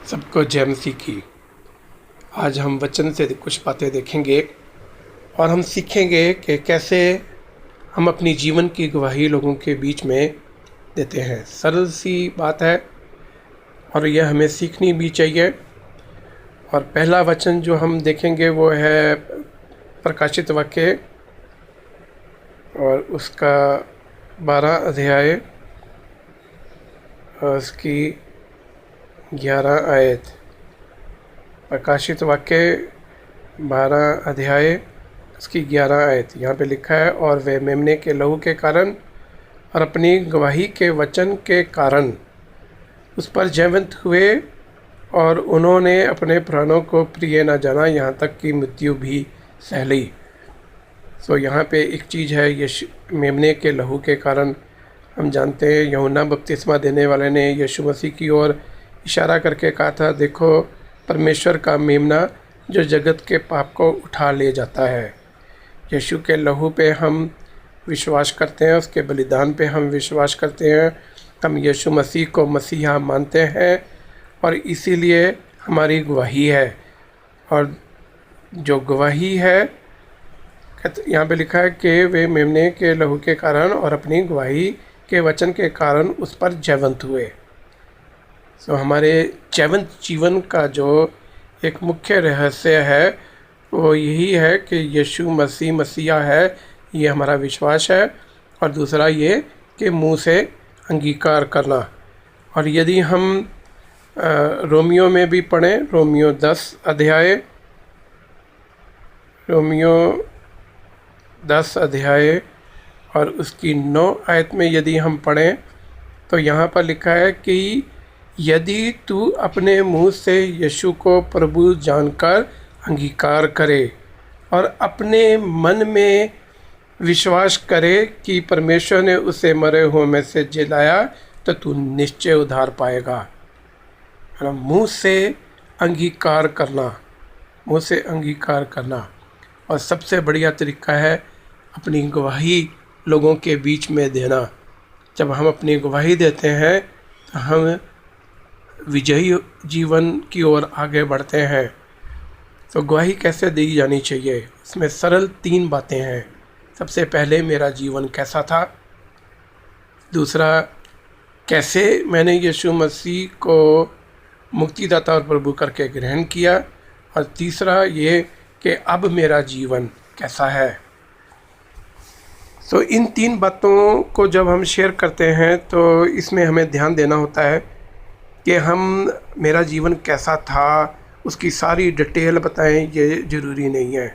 सबको जय मसीह की। आज हम वचन से कुछ बातें देखेंगे और हम सीखेंगे कि कैसे हम अपनी जीवन की गवाही लोगों के बीच में देते हैं। सरल सी बात है और यह हमें सीखनी भी चाहिए। और पहला वचन जो हम देखेंगे वो है प्रकाशित वाक्य और उसका 12 अध्याय और उसकी 11 आयत। प्रकाशित वाक्य 12 अध्याय उसकी 11 आयत। यहाँ पे लिखा है, और वे मेमने के लहू के कारण और अपनी गवाही के वचन के कारण उस पर जयवंत हुए और उन्होंने अपने प्राणों को प्रिय न जाना, यहाँ तक कि मृत्यु भी सह ली। सो यहाँ पे एक चीज़ है, मेमने के लहू के कारण। हम जानते हैं यूहन्ना बपतिस्मा देने वाले ने यीशु मसीह की ओर इशारा करके कहा था, देखो परमेश्वर का मेमना जो जगत के पाप को उठा ले जाता है। यीशु के लहू पे हम विश्वास करते हैं, उसके बलिदान पे हम विश्वास करते हैं। हम यीशु मसीह को मसीहा मानते हैं और इसीलिए हमारी गवाही है। और जो गवाही है, यहाँ पे लिखा है कि वे मेमने के लहू के कारण और अपनी गवाही के वचन के कारण उस पर जयवंत हुए। सो हमारे जयवंत जीवन का जो एक मुख्य रहस्य है वो यही है कि यीशु मसीह मसीहा है, ये हमारा विश्वास है। और दूसरा ये कि मुंह से अंगीकार करना। और यदि हम रोमियो में भी पढ़ें, रोमियो 10 अध्याय और उसकी 9 आयत में यदि हम पढ़ें तो यहाँ पर लिखा है कि यदि तू अपने मुंह से यीशु को प्रभु जानकर अंगीकार करे और अपने मन में विश्वास करे कि परमेश्वर ने उसे मरे हुए में से जिलाया, तो तू निश्चय उद्धार पाएगा। मुंह से अंगीकार करना। और सबसे बढ़िया तरीका है अपनी गवाही लोगों के बीच में देना। जब हम अपनी गवाही देते हैं तो हम विजयी जीवन की ओर आगे बढ़ते हैं। तो गवाही कैसे दी जानी चाहिए, इसमें सरल 3 बातें हैं। सबसे पहले, मेरा जीवन कैसा था। दूसरा, कैसे मैंने यीशु मसीह को मुक्तिदाता और प्रभु करके ग्रहण किया। और तीसरा ये कि अब मेरा जीवन कैसा है। तो इन 3 बातों को जब हम शेयर करते हैं तो इसमें हमें ध्यान देना होता है कि हम मेरा जीवन कैसा था, उसकी सारी डिटेल बताएं, ये ज़रूरी नहीं है।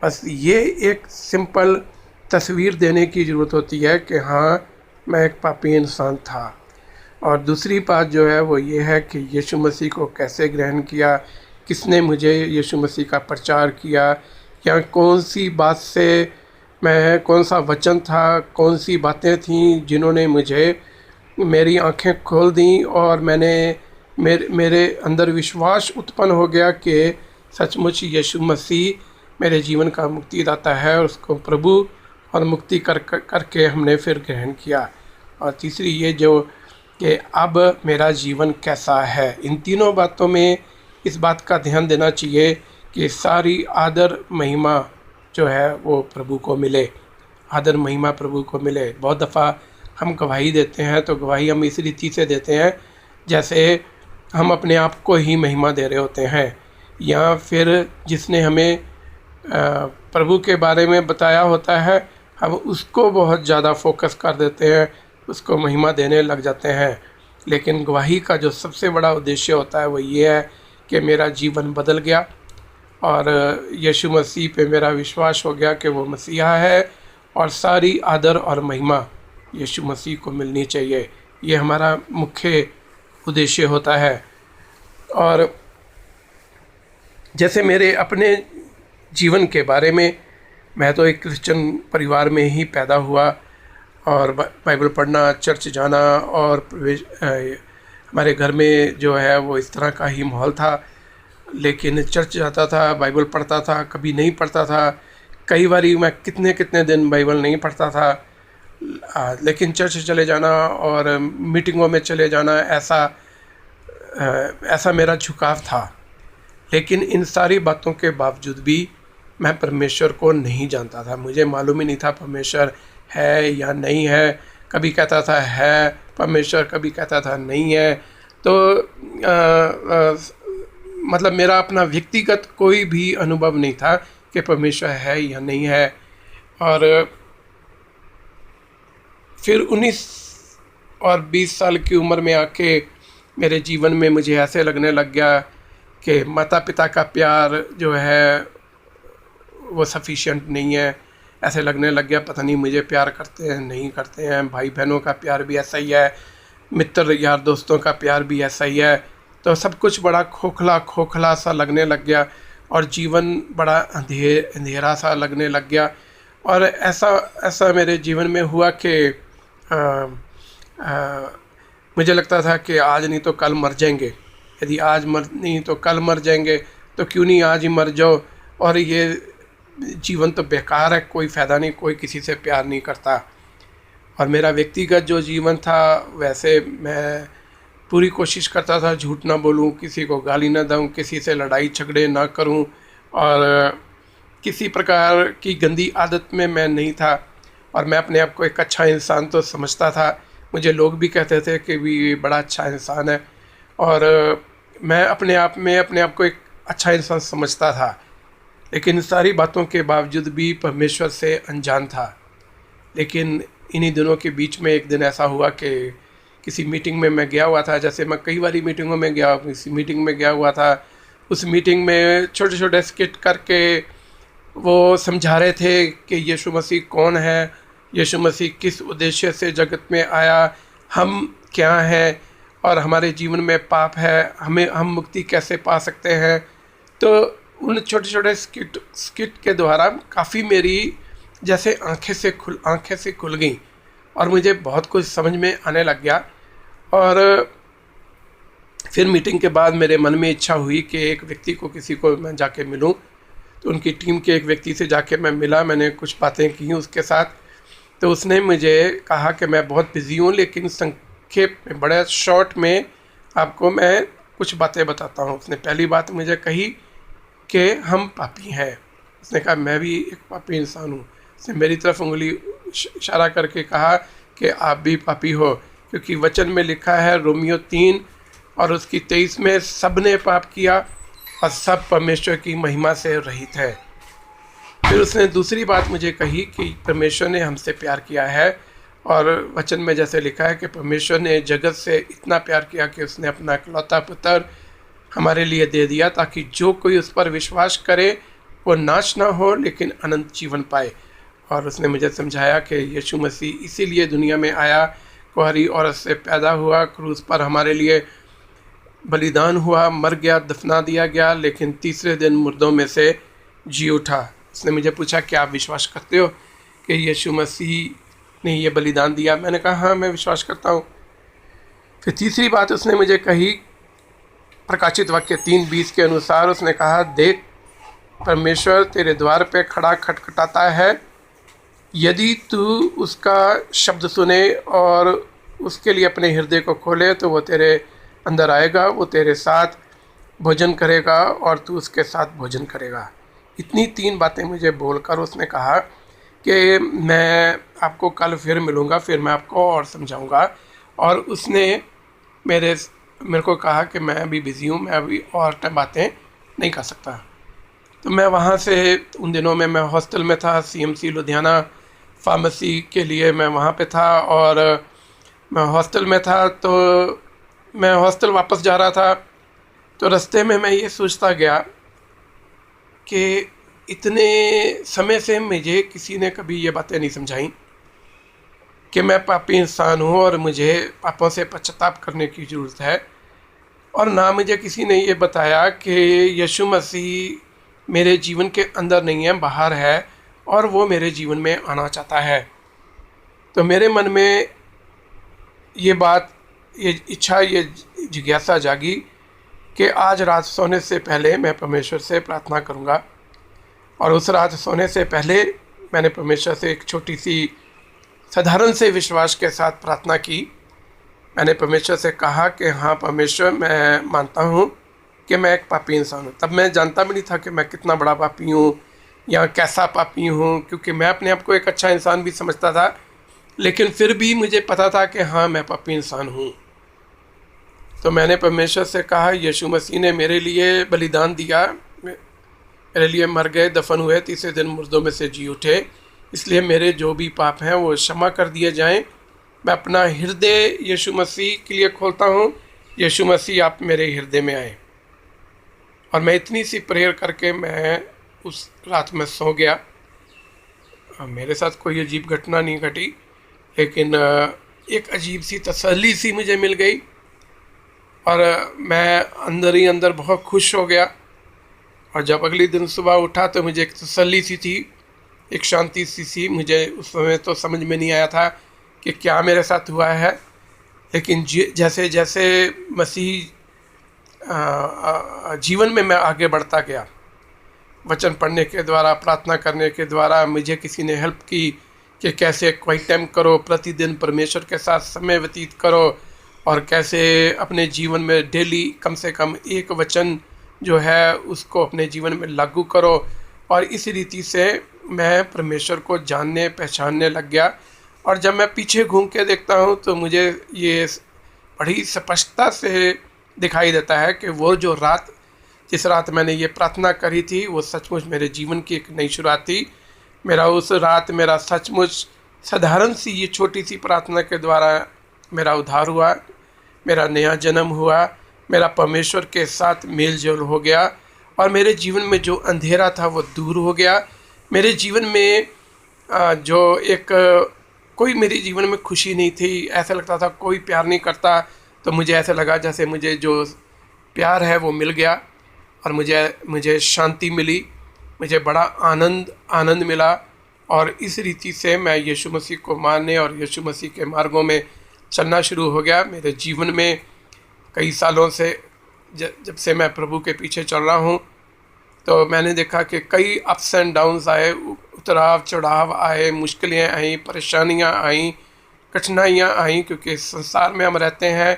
बस ये एक सिंपल तस्वीर देने की ज़रूरत होती है कि हाँ, मैं एक पापी इंसान था। और दूसरी बात जो है वो ये है कि यीशु मसीह को कैसे ग्रहण किया, किसने मुझे यीशु मसीह का प्रचार किया, या कौन सी बात से कौन सा वचन था, कौन सी बातें थीं जिन्होंने मुझे मेरी आंखें खोल दी और मेरे अंदर विश्वास उत्पन्न हो गया कि सचमुच यीशु मसीह मेरे जीवन का मुक्तिदाता है, और उसको प्रभु और मुक्ति करके हमने फिर ग्रहण किया। और तीसरी ये जो कि अब मेरा जीवन कैसा है। इन तीनों बातों में इस बात का ध्यान देना चाहिए कि सारी आदर महिमा जो है वो प्रभु को मिले। आदर महिमा प्रभु को मिले। बहुत दफ़ा हम गवाही देते हैं तो गवाही हम इस रीति से देते हैं जैसे हम अपने आप को ही महिमा दे रहे होते हैं, या फिर जिसने हमें प्रभु के बारे में बताया होता है हम उसको बहुत ज़्यादा फोकस कर देते हैं, उसको महिमा देने लग जाते हैं। लेकिन गवाही का जो सबसे बड़ा उद्देश्य होता है वो ये है कि मेरा जीवन बदल गया और यीशु मसीह पे मेरा विश्वास हो गया कि वो मसीहा है, और सारी आदर और महिमा यीशु मसीह को मिलनी चाहिए। ये हमारा मुख्य उद्देश्य होता है। और जैसे मेरे अपने जीवन के बारे में, मैं तो एक क्रिश्चियन परिवार में ही पैदा हुआ और बाइबल पढ़ना, चर्च जाना, और हमारे घर में जो है वो इस तरह का ही माहौल था। लेकिन चर्च जाता था, बाइबल पढ़ता था, कभी नहीं पढ़ता था। कई बारी मैं कितने दिन बाइबल नहीं पढ़ता था, लेकिन चर्च चले जाना और मीटिंगों में चले जाना, ऐसा ऐसा मेरा झुकाव था। लेकिन इन सारी बातों के बावजूद भी मैं परमेश्वर को नहीं जानता था। मुझे मालूम ही नहीं था परमेश्वर है या नहीं है। कभी कहता था है परमेश्वर, कभी कहता था नहीं है। तो मतलब मेरा अपना व्यक्तिगत कोई भी अनुभव नहीं था कि परमेश्वर है या नहीं है। और फिर 19 और 20 साल की उम्र में आके मेरे जीवन में मुझे ऐसे लगने लग गया कि माता पिता का प्यार जो है वो सफिशिएंट नहीं है। ऐसे लगने लग गया पता नहीं मुझे प्यार करते हैं नहीं करते हैं। भाई बहनों का प्यार भी ऐसा ही है, मित्र यार दोस्तों का प्यार भी ऐसा ही है। तो सब कुछ बड़ा खोखला खोखला सा लगने लग गया और जीवन बड़ा अंधेरा सा लगने लग गया। और ऐसा मेरे जीवन में हुआ कि मुझे लगता था कि आज नहीं तो कल मर जाएंगे। यदि आज मर नहीं तो कल मर जाएंगे, तो क्यों नहीं आज ही मर जाओ। और ये जीवन तो बेकार है, कोई फ़ायदा नहीं, कोई किसी से प्यार नहीं करता। और मेरा व्यक्तिगत जो जीवन था वैसे मैं पूरी कोशिश करता था झूठ ना बोलूं, किसी को गाली ना दूं, किसी से लड़ाई झगड़े ना करूं और किसी प्रकार की गंदी आदत में मैं नहीं था। और मैं अपने आप को एक अच्छा इंसान तो समझता था। मुझे लोग भी कहते थे कि भी बड़ा अच्छा इंसान है। और मैं अपने आप को एक अच्छा इंसान समझता था। लेकिन इन सारी बातों के बावजूद भी परमेश्वर से अनजान था। लेकिन इन्हीं दिनों के बीच में एक दिन ऐसा हुआ कि किसी मीटिंग में मैं गया हुआ था। जैसे मैं कई बारी मीटिंगों में गया, किसी मीटिंग में गया हुआ था। उस मीटिंग में छोटे छोटे स्किट करके वो समझा रहे थे कि यीशु मसीह कौन है, यीशु मसीह किस उद्देश्य से जगत में आया, हम क्या हैं और हमारे जीवन में पाप है, हम मुक्ति कैसे पा सकते हैं। तो उन छोटे छोटे स्किट के द्वारा काफ़ी मेरी जैसे आंखें से खुल गई और मुझे बहुत कुछ समझ में आने लग गया। और फिर मीटिंग के बाद मेरे मन में इच्छा हुई कि एक व्यक्ति को किसी को मैं जाके मिलूं। तो उनकी टीम के एक व्यक्ति से जाके मैं मिला, मैंने कुछ बातें की उसके साथ। तो उसने मुझे कहा कि मैं बहुत बिज़ी हूँ, लेकिन संक्षेप में बड़े शॉर्ट में आपको मैं कुछ बातें बताता हूँ। उसने पहली बात मुझे कही कि हम पापी हैं। उसने कहा मैं भी एक पापी इंसान हूँ। उसने मेरी तरफ उंगली इशारा करके कहा कि आप भी पापी हो, क्योंकि वचन में लिखा है रोमियो 3 और उसकी 23 में सब ने पाप किया और सब परमेश्वर की महिमा से रहित है। फिर उसने दूसरी बात मुझे कही कि परमेश्वर ने हमसे प्यार किया है और वचन में जैसे लिखा है कि परमेश्वर ने जगत से इतना प्यार किया कि उसने अपना इकलौता पुत्र हमारे लिए दे दिया, ताकि जो कोई उस पर विश्वास करे वो नाश ना हो लेकिन अनंत जीवन पाए। और उसने मुझे समझाया कि यीशु मसीह इसीलिए दुनिया में आया, कुंवारी औरत से पैदा हुआ, क्रूस पर हमारे लिए बलिदान हुआ, मर गया, दफना दिया गया, लेकिन तीसरे दिन मुर्दों में से जी उठा। उसने मुझे पूछा कि आप विश्वास करते हो कि यीशु मसीह ने ये बलिदान दिया? मैंने कहा हाँ मैं विश्वास करता हूँ। फिर तीसरी बात उसने मुझे कही प्रकाशित वाक्य 3:20 के अनुसार। उसने कहा देख परमेश्वर तेरे द्वार पे खड़ा खटखटाता है, यदि तू उसका शब्द सुने और उसके लिए अपने हृदय को खोले तो वो तेरे अंदर आएगा, वो तेरे साथ भोजन करेगा और तू उसके साथ भोजन करेगा। इतनी 3 बातें मुझे बोलकर उसने कहा कि मैं आपको कल फिर मिलूँगा, फिर मैं आपको और समझाऊँगा। और उसने मेरे को कहा कि मैं अभी बिज़ी हूँ, मैं अभी और बातें नहीं कर सकता। तो मैं वहाँ से उन दिनों में मैं हॉस्टल में था, CMC लुधियाना फार्मेसी के लिए मैं वहाँ पे था। और मैं हॉस्टल में था तो मैं हॉस्टल वापस जा रहा था। तो रास्ते में मैं ये सोचता गया कि इतने समय से मुझे किसी ने कभी ये बातें नहीं समझाई कि मैं पापी इंसान हूँ और मुझे पापों से पश्चाताप करने की ज़रूरत है। और ना मुझे किसी ने ये बताया कि यीशु मसीह मेरे जीवन के अंदर नहीं है, बाहर है और वो मेरे जीवन में आना चाहता है। तो मेरे मन में ये बात, ये इच्छा, ये जिज्ञासा जागी कि आज रात सोने से पहले मैं परमेश्वर से प्रार्थना करूँगा। और उस रात सोने से पहले मैंने परमेश्वर से एक छोटी सी साधारण से विश्वास के साथ प्रार्थना की मैंने परमेश्वर से कहा कि हाँ परमेश्वर, मैं मानता हूँ कि मैं एक पापी इंसान हूँ। तब मैं जानता भी नहीं था कि मैं कितना बड़ा पापी हूँ या कैसा पापी हूँ, क्योंकि मैं अपने आप को एक अच्छा इंसान भी समझता था, लेकिन फिर भी मुझे पता था कि हाँ मैं पापी इंसान हूँ। तो मैंने परमेश्वर से कहा, यीशु मसीह ने मेरे लिए बलिदान दिया, मेरे लिए मर गए, दफन हुए, तीसरे दिन मुर्दों में से जी उठे, इसलिए मेरे जो भी पाप हैं वो क्षमा कर दिए जाएं। मैं अपना हृदय यीशु मसीह के लिए खोलता हूँ। यीशु मसीह, आप मेरे हृदय में आए। और मैं इतनी सी प्रेयर करके मैं उस रात में सो गया। मेरे साथ कोई अजीब घटना नहीं घटी, लेकिन एक अजीब सी तसल्ली सी मुझे मिल गई और मैं अंदर ही अंदर बहुत खुश हो गया। और जब अगले दिन सुबह उठा तो मुझे एक तसल्ली सी थी, एक शांति सी मुझे उस समय तो समझ में नहीं आया था कि क्या मेरे साथ हुआ है। लेकिन जैसे जैसे मसीह जीवन में मैं आगे बढ़ता गया, वचन पढ़ने के द्वारा, प्रार्थना करने के द्वारा मुझे किसी ने हेल्प की कि कैसे क्वाइट टाइम करो, प्रतिदिन परमेश्वर के साथ समय व्यतीत करो और कैसे अपने जीवन में डेली कम से कम एक वचन जो है उसको अपने जीवन में लागू करो। और इस रीति से मैं परमेश्वर को जानने पहचानने लग गया। और जब मैं पीछे घूम के देखता हूँ तो मुझे ये बड़ी स्पष्टता से दिखाई देता है कि वो जो रात, जिस रात मैंने ये प्रार्थना करी थी, वो सचमुच मेरे जीवन की एक नई शुरुआत थी। मेरा उस रात मेरा सचमुच साधारण सी ये छोटी सी प्रार्थना के द्वारा मेरा उद्धार हुआ, मेरा नया जन्म हुआ, मेरा परमेश्वर के साथ मेल जोल हो गया और मेरे जीवन में जो अंधेरा था वो दूर हो गया। मेरे जीवन में जो एक कोई मेरे जीवन में खुशी नहीं थी, ऐसा लगता था कोई प्यार नहीं करता, तो मुझे ऐसा लगा जैसे मुझे जो प्यार है वो मिल गया और मुझे शांति मिली, मुझे बड़ा आनंद मिला। और इस रीति से मैं यीशु मसीह को मानने और यीशु मसीह के मार्गों में चलना शुरू हो गया। मेरे जीवन में कई सालों से जब से मैं प्रभु के पीछे चल रहा हूँ तो मैंने देखा कि कई अप्स एंड डाउन्स आए, उतराव चढ़ाव आए, मुश्किलें आई, परेशानियाँ आई, कठिनाइयाँ आई, क्योंकि संसार में हम रहते हैं,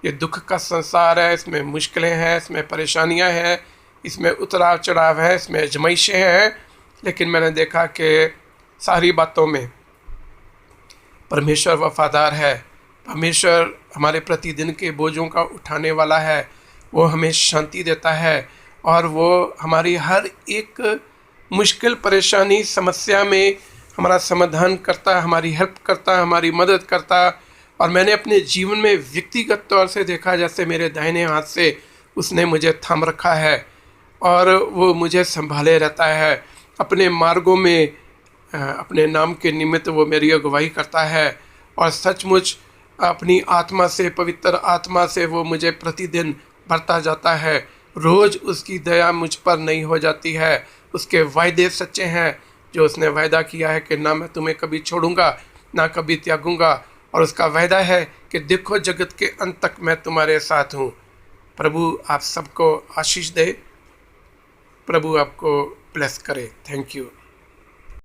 ये दुख का संसार है, इसमें मुश्किलें हैं, इसमें परेशानियाँ हैं, इसमें उतराव चढ़ाव है, इसमें आजमाइशें हैं। लेकिन मैंने देखा कि सारी बातों में परमेश्वर वफादार है। परमेश्वर हमारे प्रतिदिन के बोझों का उठाने वाला है, वो हमें शांति देता है और वो हमारी हर एक मुश्किल परेशानी समस्या में हमारा समाधान करता, हमारी हेल्प करता, हमारी मदद करता। और मैंने अपने जीवन में व्यक्तिगत तौर से देखा जैसे मेरे दाहिने हाथ से उसने मुझे थाम रखा है और वो मुझे संभाले रहता है अपने मार्गों में, अपने नाम के निमित्त वो मेरी अगुवाई करता है। और सचमुच अपनी आत्मा से, पवित्र आत्मा से वो मुझे प्रतिदिन भरता जाता है। रोज़ उसकी दया मुझ पर नहीं हो जाती है, उसके वायदे सच्चे हैं। जो उसने वायदा किया है कि ना मैं तुम्हें कभी छोड़ूंगा ना कभी त्यागूंगा, और उसका वायदा है कि देखो जगत के अंत तक मैं तुम्हारे साथ हूँ। प्रभु आप सबको आशीष दे, प्रभु आपको ब्लेस करे। Thank you.